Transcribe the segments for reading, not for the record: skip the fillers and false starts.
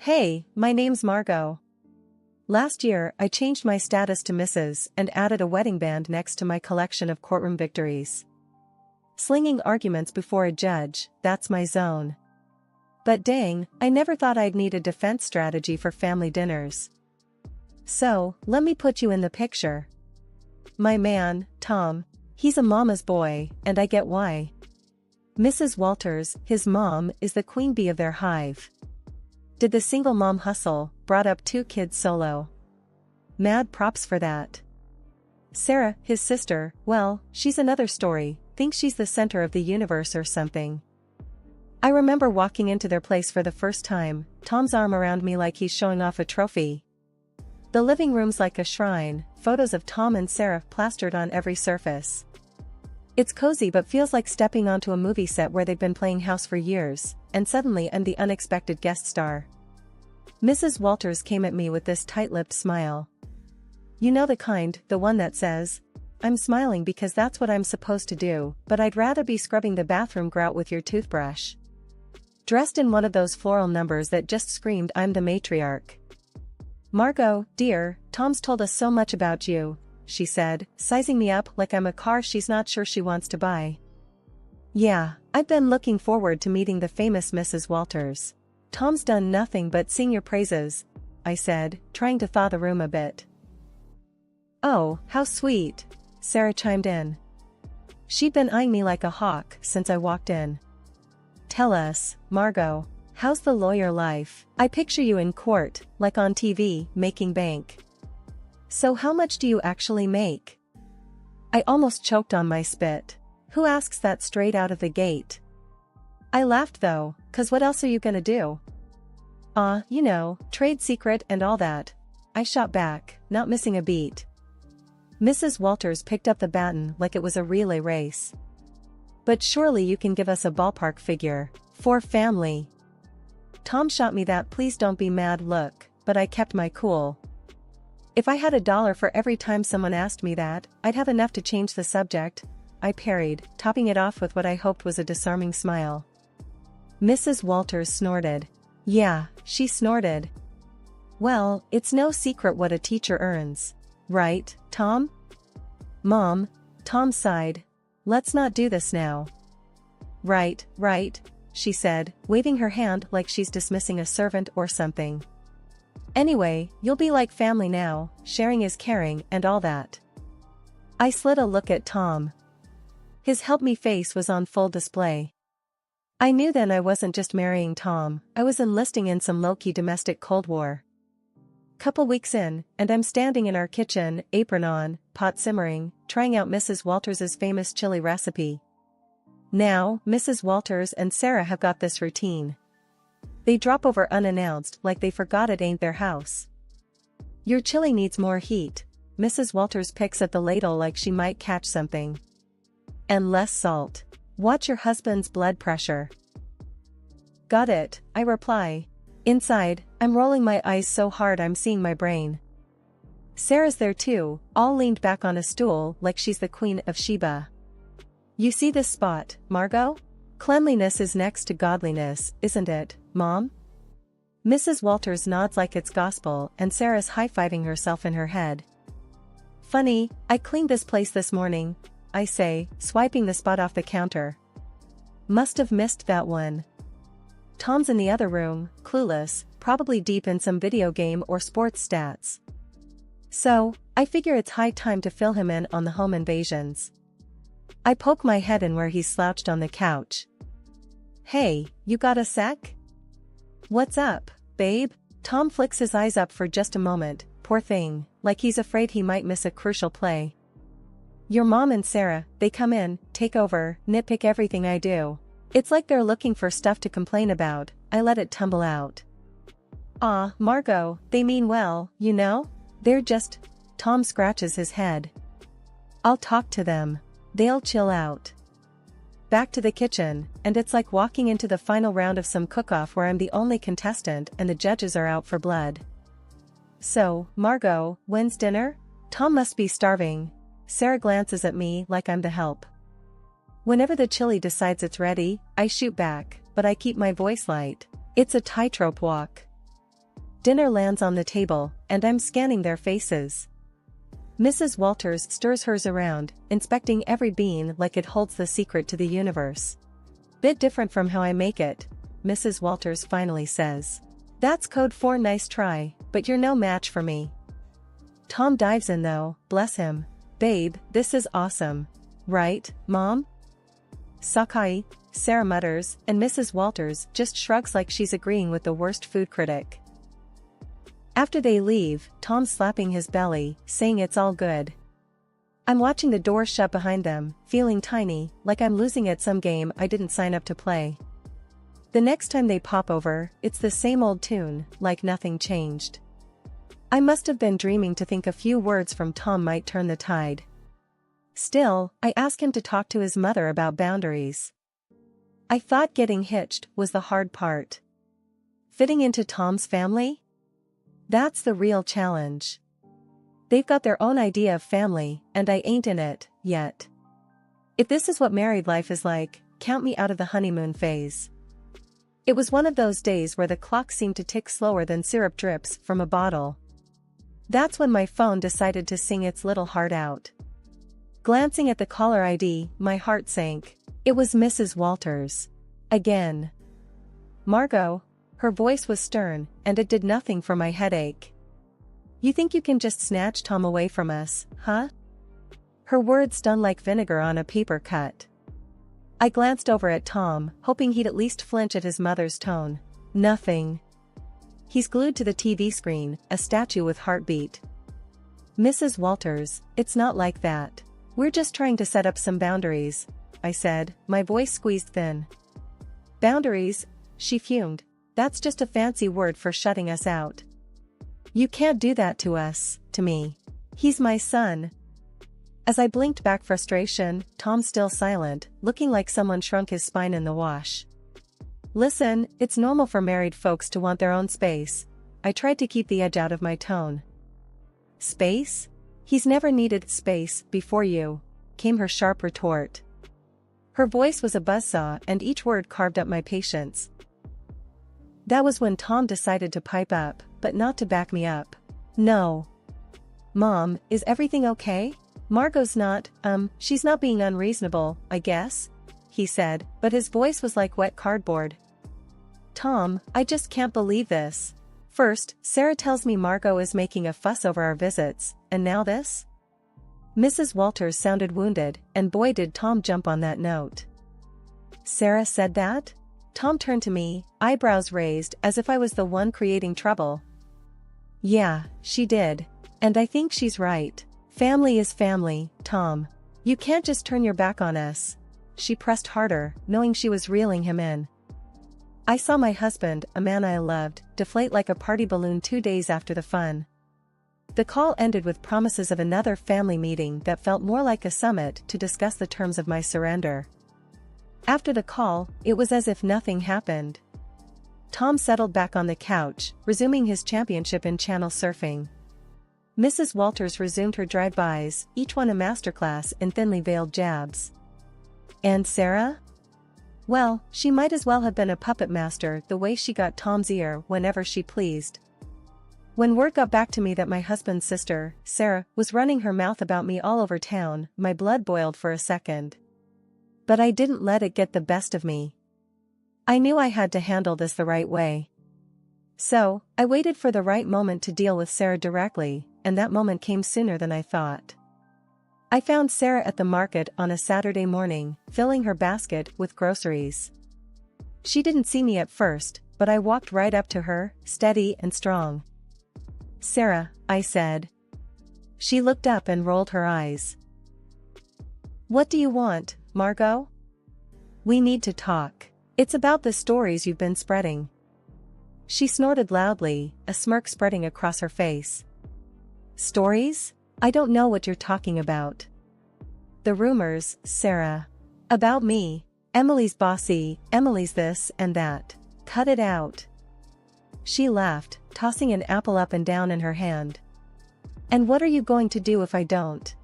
Hey, my name's Margot. Last year, I changed my status to Mrs. and added a wedding band next to my collection of courtroom victories. Slinging arguments before a judge, that's my zone. But dang, I never thought I'd need a defense strategy for family dinners. So, let me put you in the picture. My man, Tom, he's a mama's boy, and I get why. Mrs. Walters, his mom, is the queen bee of their hive. Did the single mom hustle, brought up 2 kids solo. Mad props for that. Sarah, his sister, well, she's another story, thinks she's the center of the universe or something. I remember walking into their place for the first time, Tom's arm around me like he's showing off a trophy. The living room's like a shrine, photos of Tom and Sarah plastered on every surface. It's cozy but feels like stepping onto a movie set where they've been playing house for years, and suddenly I'm the unexpected guest star. Mrs. Walters came at me with this tight-lipped smile. You know the kind, the one that says, I'm smiling because that's what I'm supposed to do, but I'd rather be scrubbing the bathroom grout with your toothbrush. Dressed in one of those floral numbers that just screamed I'm the matriarch. Margot, dear, Tom's told us so much about you, she said, sizing me up like I'm a car she's not sure she wants to buy. Yeah, I've been looking forward to meeting the famous Mrs. Walters. Tom's done nothing but sing your praises, I said, trying to thaw the room a bit. Oh, how sweet, Sarah chimed in. She'd been eyeing me like a hawk since I walked in. Tell us, Margot, how's the lawyer life? I picture you in court, like on TV, making bank. So how much do you actually make? I almost choked on my spit. Who asks that straight out of the gate? I laughed though, 'cause what else are you gonna do? You know, trade secret and all that. I shot back, not missing a beat. Mrs. Walters picked up the baton like it was a relay race. But surely you can give us a ballpark figure, for family. Tom shot me that please don't be mad look, but I kept my cool. If I had $1 for every time someone asked me that, I'd have enough to change the subject, I parried, topping it off with what I hoped was a disarming smile. Mrs. Walters snorted. Yeah, she snorted. Well, it's no secret what a teacher earns. Right, Tom? Mom, Tom sighed. Let's not do this now. Right, she said, waving her hand like she's dismissing a servant or something. Anyway, you'll be like family now, sharing is caring and all that. I slid a look at Tom. His help-me face was on full display. I knew then I wasn't just marrying Tom, I was enlisting in some low-key domestic Cold War. Couple weeks in, and I'm standing in our kitchen, apron on, pot simmering, trying out Mrs. Walters' famous chili recipe. Now, Mrs. Walters and Sarah have got this routine. They drop over unannounced like they forgot it ain't their house. Your chili needs more heat, Mrs. Walters picks at the ladle like she might catch something. And less salt. Watch your husband's blood pressure. Got it, I reply. Inside, I'm rolling my eyes so hard I'm seeing my brain. Sarah's there too, all leaned back on a stool like she's the Queen of Sheba. You see this spot, Margot? Cleanliness is next to godliness, isn't it, Mom? Mrs. Walters nods like it's gospel and Sarah's high-fiving herself in her head. Funny, I cleaned this place this morning, I say, swiping the spot off the counter. Must have missed that one. Tom's in the other room, clueless, probably deep in some video game or sports stats. So, I figure it's high time to fill him in on the home invasions. I poke my head in where he's slouched on the couch. Hey, you got a sec? What's up, babe? Tom flicks his eyes up for just a moment, poor thing, like he's afraid he might miss a crucial play. Your mom and Sarah, they come in, take over, nitpick everything I do. It's like they're looking for stuff to complain about, I let it tumble out. Margot, they mean well, you know? They're just... Tom scratches his head. I'll talk to them. They'll chill out. Back to the kitchen, and it's like walking into the final round of some cook-off where I'm the only contestant and the judges are out for blood. So, Margot, when's dinner? Tom must be starving. Sarah glances at me like I'm the help. Whenever the chili decides it's ready, I shoot back, but I keep my voice light. It's a tightrope walk. Dinner lands on the table, and I'm scanning their faces. Mrs. Walters stirs hers around, inspecting every bean like it holds the secret to the universe. Bit different from how I make it, Mrs. Walters finally says. That's code for nice try, but you're no match for me. Tom dives in though, bless him. Babe, this is awesome. Right, Mom? Sakai, Sarah mutters, and Mrs. Walters just shrugs like she's agreeing with the worst food critic. After they leave, Tom's slapping his belly, saying it's all good. I'm watching the door shut behind them, feeling tiny, like I'm losing at some game I didn't sign up to play. The next time they pop over, it's the same old tune, like nothing changed. I must have been dreaming to think a few words from Tom might turn the tide. Still, I ask him to talk to his mother about boundaries. I thought getting hitched was the hard part. Fitting into Tom's family? That's the real challenge. They've got their own idea of family, and I ain't in it, yet. If this is what married life is like, count me out of the honeymoon phase. It was one of those days where the clock seemed to tick slower than syrup drips from a bottle. That's when my phone decided to sing its little heart out. Glancing at the caller ID, my heart sank. It was Mrs. Walters. Again. Margot. Her voice was stern, and it did nothing for my headache. You think you can just snatch Tom away from us, huh? Her words stung like vinegar on a paper cut. I glanced over at Tom, hoping he'd at least flinch at his mother's tone. Nothing. He's glued to the TV screen, a statue with heartbeat. Mrs. Walters, it's not like that. We're just trying to set up some boundaries, I said, my voice squeezed thin. Boundaries? She fumed. That's just a fancy word for shutting us out. You can't do that to us, to me. He's my son. As I blinked back frustration, Tom's still silent, looking like someone shrunk his spine in the wash. Listen, it's normal for married folks to want their own space. I tried to keep the edge out of my tone. Space? He's never needed space before you, came her sharp retort. Her voice was a buzzsaw, and each word carved up my patience. That was when Tom decided to pipe up, but not to back me up. No. Mom, is everything okay? Margot's not, she's not being unreasonable, I guess, he said, but his voice was like wet cardboard. Tom, I just can't believe this. First, Sarah tells me Margot is making a fuss over our visits, and now this? Mrs. Walters sounded wounded, and boy did Tom jump on that note. Sarah said that? Tom turned to me, eyebrows raised as if I was the one creating trouble. Yeah, she did. And I think she's right. Family is family, Tom. You can't just turn your back on us. She pressed harder, knowing she was reeling him in. I saw my husband, a man I loved, deflate like a party balloon 2 days after the fun. The call ended with promises of another family meeting that felt more like a summit to discuss the terms of my surrender. After the call, it was as if nothing happened. Tom settled back on the couch, resuming his championship in channel surfing. Mrs. Walters resumed her drive-bys, each one a masterclass in thinly veiled jabs. And Sarah? Well, she might as well have been a puppet master the way she got Tom's ear whenever she pleased. When word got back to me that my husband's sister, Sarah, was running her mouth about me all over town, my blood boiled for a second. But I didn't let it get the best of me. I knew I had to handle this the right way. So, I waited for the right moment to deal with Sarah directly, and that moment came sooner than I thought. I found Sarah at the market on a Saturday morning, filling her basket with groceries. She didn't see me at first, but I walked right up to her, steady and strong. Sarah, I said. She looked up and rolled her eyes. What do you want, Margot? We need to talk. It's about the stories you've been spreading. She snorted loudly, a smirk spreading across her face. Stories? I don't know what you're talking about. The rumors, Sarah. About me. Emily's bossy, Emily's this and that. Cut it out. She laughed, tossing an apple up and down in her hand. And what are you going to do if I don't?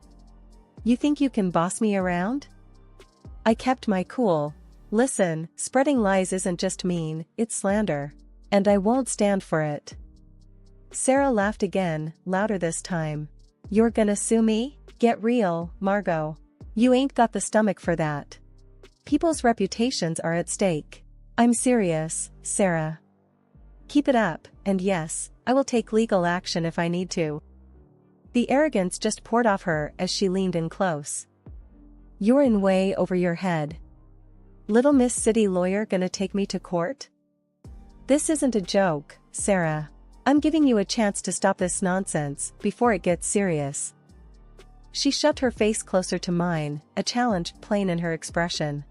You think you can boss me around? I kept my cool. Listen, spreading lies isn't just mean, it's slander. And I won't stand for it. Sarah laughed again, louder this time. You're gonna sue me? Get real, Margot. You ain't got the stomach for that. People's reputations are at stake. I'm serious, Sarah. Keep it up, and yes, I will take legal action if I need to. The arrogance just poured off her as she leaned in close. You're in way over your head. Little Miss City Lawyer gonna take me to court? This isn't a joke, Sarah. I'm giving you a chance to stop this nonsense before it gets serious. She shoved her face closer to mine, a challenge plain in her expression.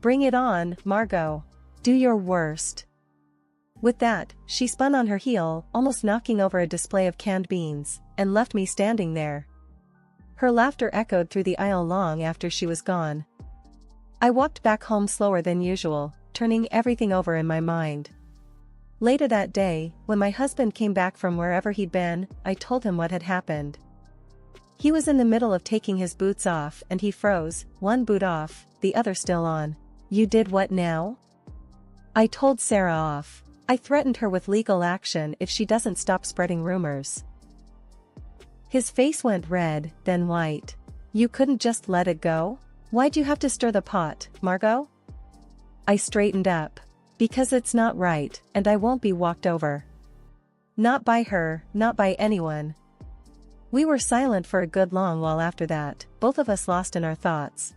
Bring it on, Margot. Do your worst. With that, she spun on her heel, almost knocking over a display of canned beans, and left me standing there. Her laughter echoed through the aisle long after she was gone. I walked back home slower than usual, turning everything over in my mind. Later that day, when my husband came back from wherever he'd been, I told him what had happened. He was in the middle of taking his boots off and he froze, one boot off, the other still on. You did what now? I told Sarah off. I threatened her with legal action if she doesn't stop spreading rumors. His face went red, then white. You couldn't just let it go? Why'd you have to stir the pot, Margot? I straightened up. Because it's not right, and I won't be walked over. Not by her, not by anyone. We were silent for a good long while after that, both of us lost in our thoughts.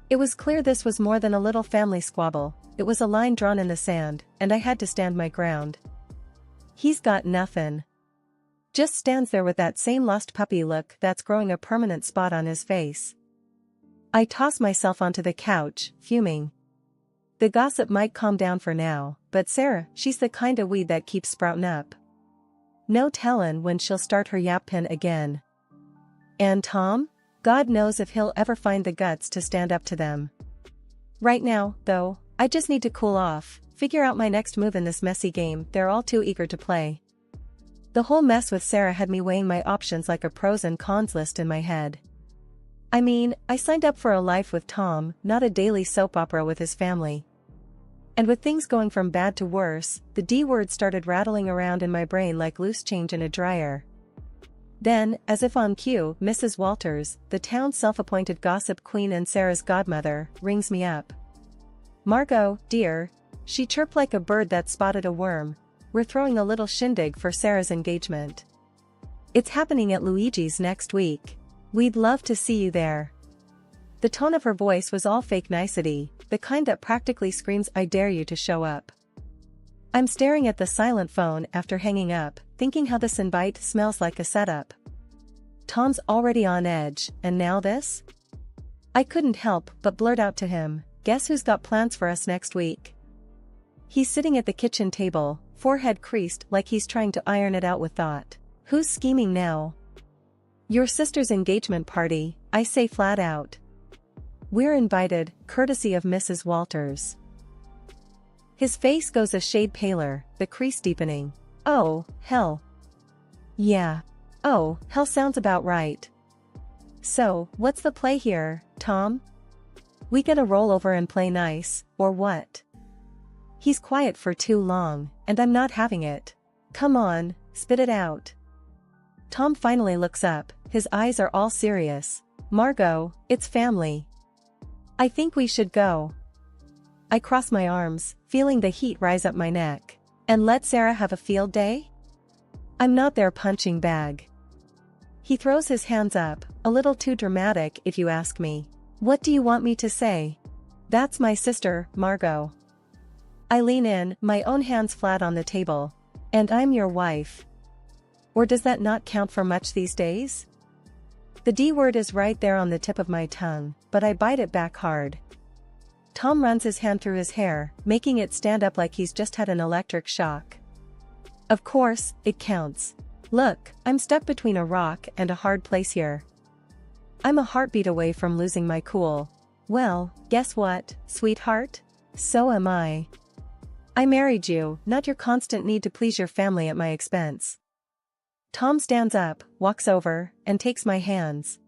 It was clear this was more than a little family squabble, it was a line drawn in the sand, and I had to stand my ground. He's got nothin'. Just stands there with that same lost puppy look that's growing a permanent spot on his face. I tossed myself onto the couch, fuming. The gossip might calm down for now, but Sarah, she's the kind of weed that keeps sprouting up. No tellin' when she'll start her yappin' again. And Tom? God knows if he'll ever find the guts to stand up to them. Right now, though, I just need to cool off, figure out my next move in this messy game they're all too eager to play. The whole mess with Sarah had me weighing my options like a pros and cons list in my head. I mean, I signed up for a life with Tom, not a daily soap opera with his family. And with things going from bad to worse, the D word started rattling around in my brain like loose change in a dryer. Then, as if on cue, Mrs. Walters, the town's self-appointed gossip queen and Sarah's godmother, rings me up. Margot, dear, she chirped like a bird that spotted a worm. We're throwing a little shindig for Sarah's engagement. It's happening at Luigi's next week. We'd love to see you there. The tone of her voice was all fake nicety, the kind that practically screams I dare you to show up. I'm staring at the silent phone after hanging up, thinking how this invite smells like a setup. Tom's already on edge, and now this? I couldn't help but blurt out to him, guess who's got plans for us next week? He's sitting at the kitchen table, forehead creased like he's trying to iron it out with thought. Who's scheming now? Your sister's engagement party, I say flat out. We're invited, courtesy of Mrs. Walters. His face goes a shade paler, the crease deepening. Oh, hell. Yeah. Oh, hell sounds about right. So, what's the play here, Tom? We gotta roll over and play nice, or what? He's quiet for too long, and I'm not having it. Come on, spit it out. Tom finally looks up, his eyes are all serious. Margot, it's family. I think we should go. I cross my arms, feeling the heat rise up my neck. And let Sarah have a field day? I'm not their punching bag. He throws his hands up, a little too dramatic if you ask me. What do you want me to say? That's my sister, Margot. I lean in, my own hands flat on the table. And I'm your wife. Or does that not count for much these days? The D word is right there on the tip of my tongue, but I bite it back hard. Tom runs his hand through his hair, making it stand up like he's just had an electric shock. Of course, it counts. Look, I'm stuck between a rock and a hard place here. I'm a heartbeat away from losing my cool. Well, guess what, sweetheart? So am I. I married you, not your constant need to please your family at my expense. Tom stands up, walks over, and takes my hands.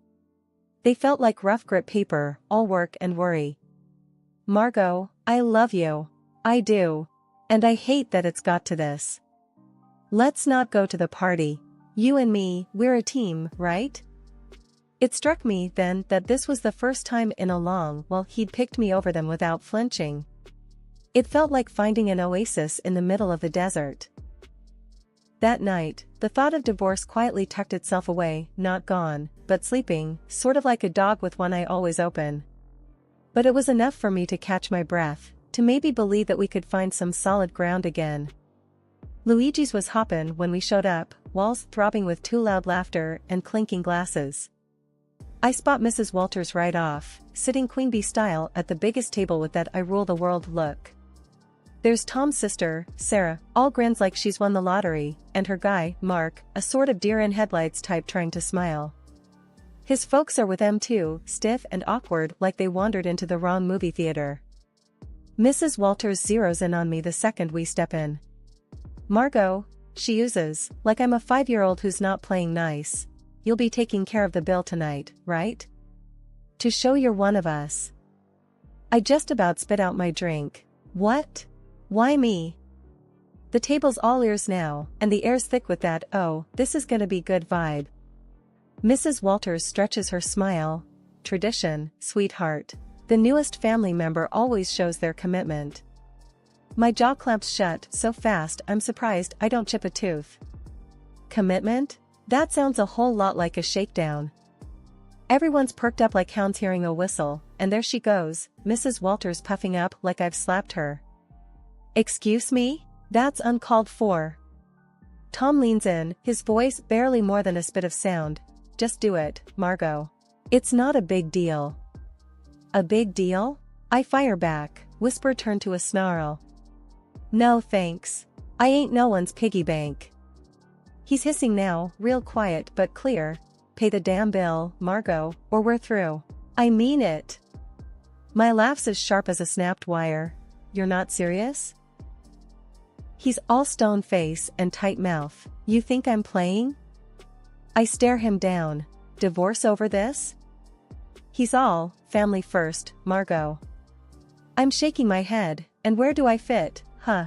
They felt like rough grit paper, all work and worry. Margot, I love you. I do. And I hate that it's got to this. Let's not go to the party. You and me, we're a team, right? It struck me then that this was the first time in a long while he'd picked me over them without flinching. It felt like finding an oasis in the middle of the desert. That night, the thought of divorce quietly tucked itself away, not gone, but sleeping, sort of like a dog with one eye always open. But it was enough for me to catch my breath, to maybe believe that we could find some solid ground again. Luigi's was hoppin' when we showed up, walls throbbing with too loud laughter and clinking glasses. I spot Mrs. Walters right off, sitting queen bee style at the biggest table with that I rule the world look. There's Tom's sister, Sarah, all grins like she's won the lottery, and her guy, Mark, a sort of deer-in-headlights type trying to smile. His folks are with them too, stiff and awkward like they wandered into the wrong movie theater. Mrs. Walters zeroes in on me the second we step in. "Margot," she uses, like I'm a 5-year-old who's not playing nice. "You'll be taking care of the bill tonight, right? To show you're one of us." I just about spit out my drink. What? Why me? The table's all ears now, and the air's thick with that "oh, this is gonna be good" vibe. Mrs. Walters stretches her smile. Tradition, sweetheart. The newest family member always shows their commitment. My jaw clamps shut so fast I'm surprised I don't chip a tooth. Commitment? That sounds a whole lot like a shakedown. Everyone's perked up like hounds hearing a whistle, and there she goes, Mrs. Walters puffing up like I've slapped her. "Excuse me? That's uncalled for." Tom leans in, his voice barely more than a spit of sound. "Just do it, Margot. It's not a big deal." "A big deal?" I fire back, whisper turned to a snarl. "No thanks. I ain't no one's piggy bank." He's hissing now, real quiet but clear. "Pay the damn bill, Margot, or we're through." "I mean it." My laugh's as sharp as a snapped wire. "You're not serious?" He's all stone face and tight mouth. "You think I'm playing?" I stare him down. "Divorce over this?" He's all, "Family first, Margot." I'm shaking my head, and where do I fit, huh?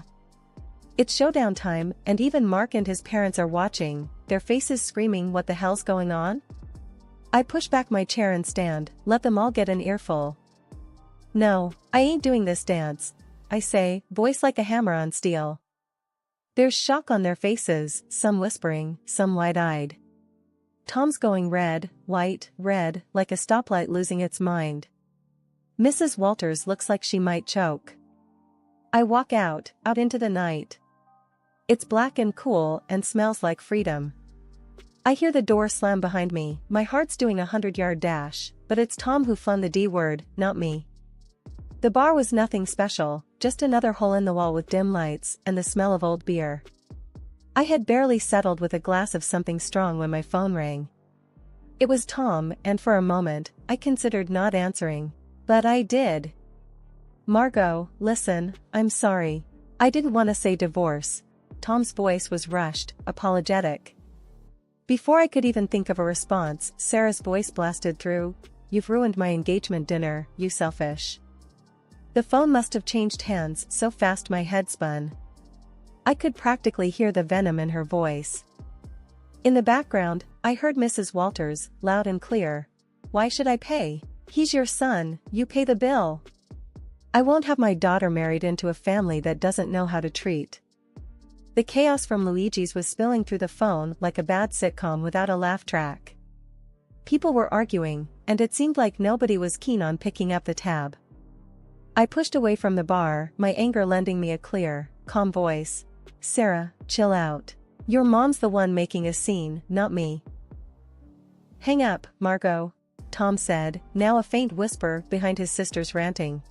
It's showdown time, and even Mark and his parents are watching, their faces screaming what the hell's going on? I push back my chair and stand, let them all get an earful. "No, I ain't doing this dance," I say, voice like a hammer on steel. There's shock on their faces, some whispering, some wide-eyed. Tom's going red, white, red, like a stoplight losing its mind. Mrs. Walters looks like she might choke. I walk out into the night. It's black and cool and smells like freedom. I hear the door slam behind me, my heart's doing a 100-yard dash, but it's Tom who flung the D word, not me. The bar was nothing special, just another hole in the wall with dim lights and the smell of old beer. I had barely settled with a glass of something strong when my phone rang. It was Tom, and for a moment, I considered not answering. But I did. "Margot, listen, I'm sorry. I didn't want to say divorce." Tom's voice was rushed, apologetic. Before I could even think of a response, Sarah's voice blasted through. "You've ruined my engagement dinner, you selfish." The phone must have changed hands so fast my head spun. I could practically hear the venom in her voice. In the background, I heard Mrs. Walters, loud and clear. "Why should I pay? He's your son, you pay the bill." I won't have my daughter married into a family that doesn't know how to treat. The chaos from Luigi's was spilling through the phone like a bad sitcom without a laugh track. People were arguing, and it seemed like nobody was keen on picking up the tab. I pushed away from the bar, my anger lending me a clear, calm voice. "Sarah, chill out. Your mom's the one making a scene, not me." "Hang up, Margot," Tom said, now a faint whisper behind his sister's ranting.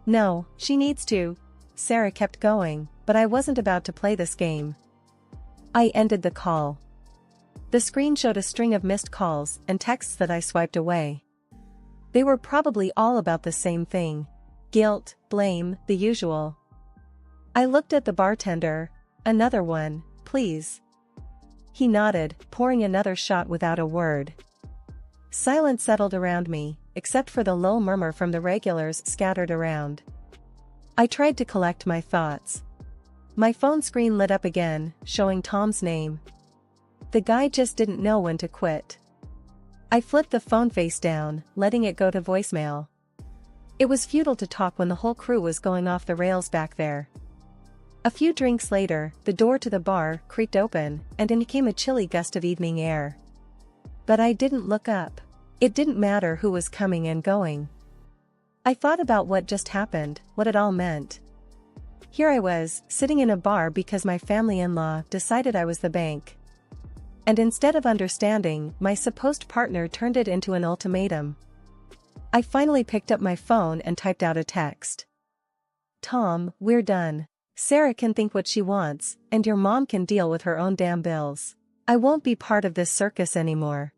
"No, she needs to." Sarah kept going, but I wasn't about to play this game. I ended the call. The screen showed a string of missed calls and texts that I swiped away. They were probably all about the same thing. Guilt, blame, the usual. I looked at the bartender. "Another one, please." He nodded, pouring another shot without a word. Silence settled around me, except for the low murmur from the regulars scattered around. I tried to collect my thoughts. My phone screen lit up again, showing Tom's name. The guy just didn't know when to quit. I flipped the phone face down, letting it go to voicemail. It was futile to talk when the whole crew was going off the rails back there. A few drinks later, the door to the bar creaked open, and in came a chilly gust of evening air. But I didn't look up. It didn't matter who was coming and going. I thought about what just happened, what it all meant. Here I was, sitting in a bar because my family-in-law decided I was the bank. And instead of understanding, my supposed partner turned it into an ultimatum. I finally picked up my phone and typed out a text. Tom, we're done. Sarah can think what she wants, and your mom can deal with her own damn bills. I won't be part of this circus anymore.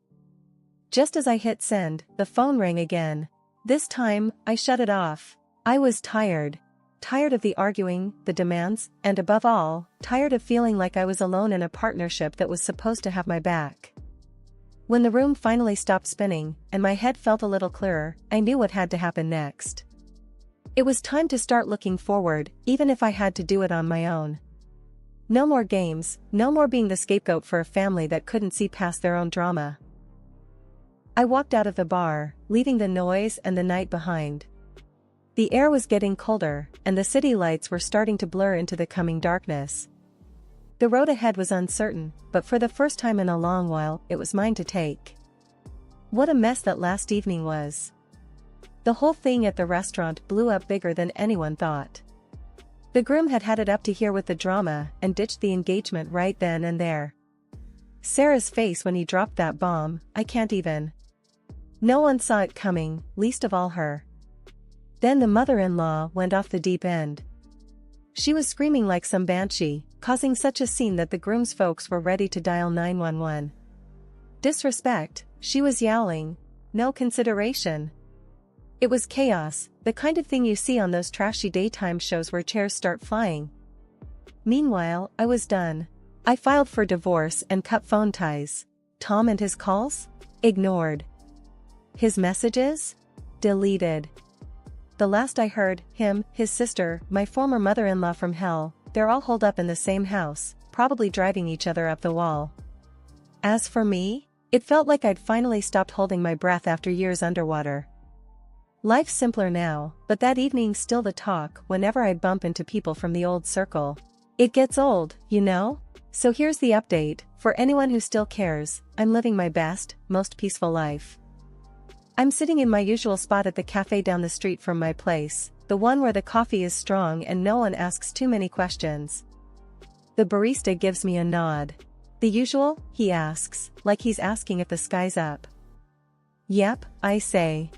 Just as I hit send, the phone rang again. This time, I shut it off. I was tired. Tired of the arguing, the demands, and above all, tired of feeling like I was alone in a partnership that was supposed to have my back. When the room finally stopped spinning, and my head felt a little clearer, I knew what had to happen next. It was time to start looking forward, even if I had to do it on my own. No more games, no more being the scapegoat for a family that couldn't see past their own drama. I walked out of the bar, leaving the noise and the night behind. The air was getting colder, and the city lights were starting to blur into the coming darkness. The road ahead was uncertain, but for the first time in a long while, it was mine to take. What a mess that last evening was. The whole thing at the restaurant blew up bigger than anyone thought. The groom had had it up to here with the drama and ditched the engagement right then and there. Sarah's face when he dropped that bomb, I can't even. No one saw it coming, least of all her. Then the mother-in-law went off the deep end. She was screaming like some banshee, causing such a scene that the groom's folks were ready to dial 911. Disrespect, she was yowling. No consideration. It was chaos, the kind of thing you see on those trashy daytime shows where chairs start flying. Meanwhile, I was done. I filed for divorce and cut phone ties. Tom and his calls? Ignored. His messages? Deleted. The last I heard, him, his sister, my former mother-in-law from hell, they're all holed up in the same house, probably driving each other up the wall. As for me, it felt like I'd finally stopped holding my breath after years underwater. Life's simpler now, but that evening's still the talk whenever I bump into people from the old circle. It gets old, you know? So here's the update, for anyone who still cares, I'm living my best, most peaceful life. I'm sitting in my usual spot at the cafe down the street from my place, the one where the coffee is strong and no one asks too many questions. The barista gives me a nod. The usual, he asks, like he's asking if the sky's up. Yep, I say.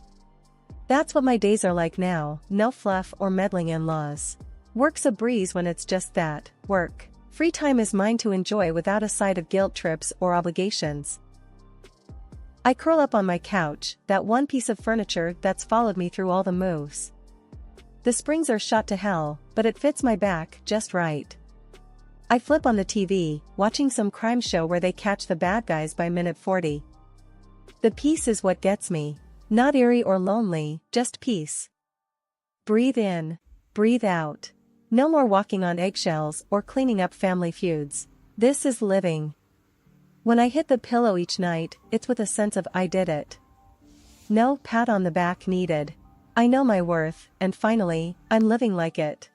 That's what my days are like now, no fluff or meddling in-laws. Work's a breeze when it's just that, work. Free time is mine to enjoy without a side of guilt trips or obligations. I curl up on my couch, that one piece of furniture that's followed me through all the moves. The springs are shot to hell, but it fits my back just right. I flip on the TV, watching some crime show where they catch the bad guys by minute 40. The peace is what gets me. Not eerie or lonely, just peace. Breathe in, breathe out. No more walking on eggshells or cleaning up family feuds. This is living. When I hit the pillow each night, it's with a sense of I did it. No pat on the back needed. I know my worth, and finally, I'm living like it.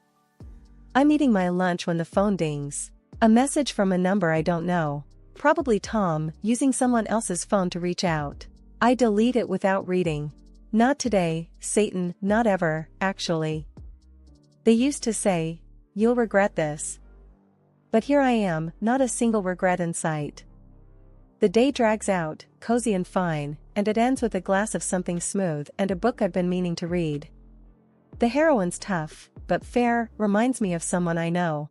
I'm eating my lunch when the phone dings. A message from a number I don't know. Probably Tom, using someone else's phone to reach out. I delete it without reading. Not today, Satan, not ever, actually. They used to say, you'll regret this. But here I am, not a single regret in sight. The day drags out, cozy and fine, and it ends with a glass of something smooth and a book I've been meaning to read. The heroine's tough, but fair, reminds me of someone I know.